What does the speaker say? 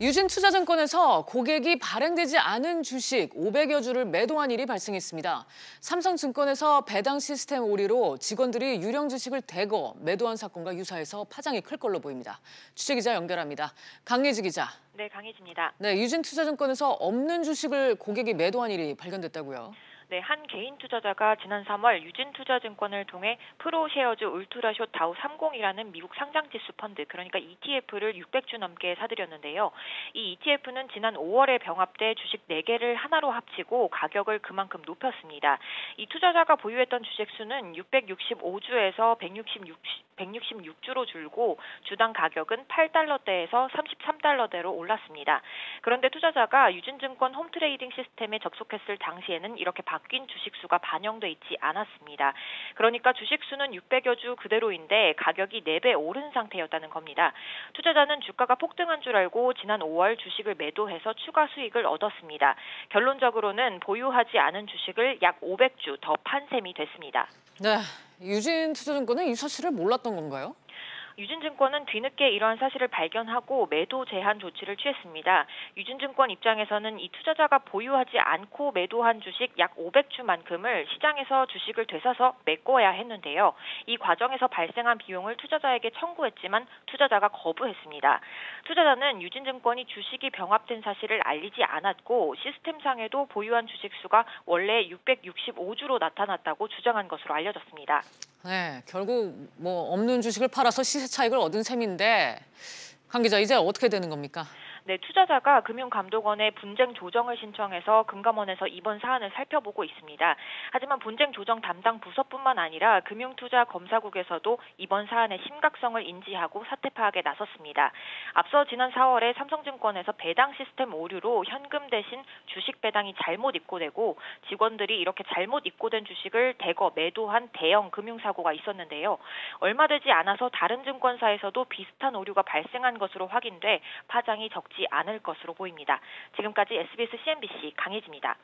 유진투자증권에서 고객이 발행되지 않은 주식 500여 주를 매도한 일이 발생했습니다. 삼성증권에서 배당 시스템 오류로 직원들이 유령 주식을 대거 매도한 사건과 유사해서 파장이 클 걸로 보입니다. 취재기자 연결합니다. 강예지 기자. 네, 강혜지입니다. 네, 유진투자증권에서 없는 주식을 고객이 매도한 일이 발견됐다고요. 네, 한 개인 투자자가 지난 3월 유진투자증권을 통해 프로쉐어즈 울트라숏 다우 30이라는 미국 상장지수 펀드, 그러니까 ETF를 600주 넘게 사들였는데요. 이 ETF는 지난 5월에 병합돼 주식 4개를 하나로 합치고 가격을 그만큼 높였습니다. 이 투자자가 보유했던 주식 수는 665주에서 166주로 줄고 주당 가격은 8달러대에서 33달러대로 올랐습니다. 그런데 투자자가 유진증권 홈트레이딩 시스템에 접속했을 당시에는 이렇게 바뀐 주식수가 반영돼 있지 않았습니다. 그러니까 주식수는 600여 주 그대로인데 가격이 4배 오른 상태였다는 겁니다. 투자자는 주가가 폭등한 줄 알고 지난 5월 주식을 매도해서 추가 수익을 얻었습니다. 결론적으로는 보유하지 않은 주식을 약 500주 더 판 셈이 됐습니다. 네, 유진투자증권은 이 사실을 몰랐던 건가요? 유진증권은 뒤늦게 이러한 사실을 발견하고 매도 제한 조치를 취했습니다. 유진증권 입장에서는 이 투자자가 보유하지 않고 매도한 주식 약 500주만큼을 시장에서 주식을 되사서 메꿔야 했는데요. 이 과정에서 발생한 비용을 투자자에게 청구했지만 투자자가 거부했습니다. 투자자는 유진증권이 주식이 병합된 사실을 알리지 않았고 시스템상에도 보유한 주식 수가 원래 665주로 나타났다고 주장한 것으로 알려졌습니다. 네, 결국 없는 주식을 팔아서 시세 차익을 얻은 셈인데 강 기자, 이제 어떻게 되는 겁니까? 네, 투자자가 금융감독원에 분쟁 조정을 신청해서 금감원에서 이번 사안을 살펴보고 있습니다. 하지만 분쟁 조정 담당 부서뿐만 아니라 금융투자검사국에서도 이번 사안의 심각성을 인지하고 사태 파악에 나섰습니다. 앞서 지난 4월에 삼성증권에서 배당 시스템 오류로 현금 대신 주식 배당이 잘못 입고되고 직원들이 이렇게 잘못 입고된 주식을 대거 매도한 대형 금융사고가 있었는데요. 얼마 되지 않아서 다른 증권사에서도 비슷한 오류가 발생한 것으로 확인돼 파장이 적지 않을 것으로 보입니다. 지금까지 SBS CNBC 강혜지입니다.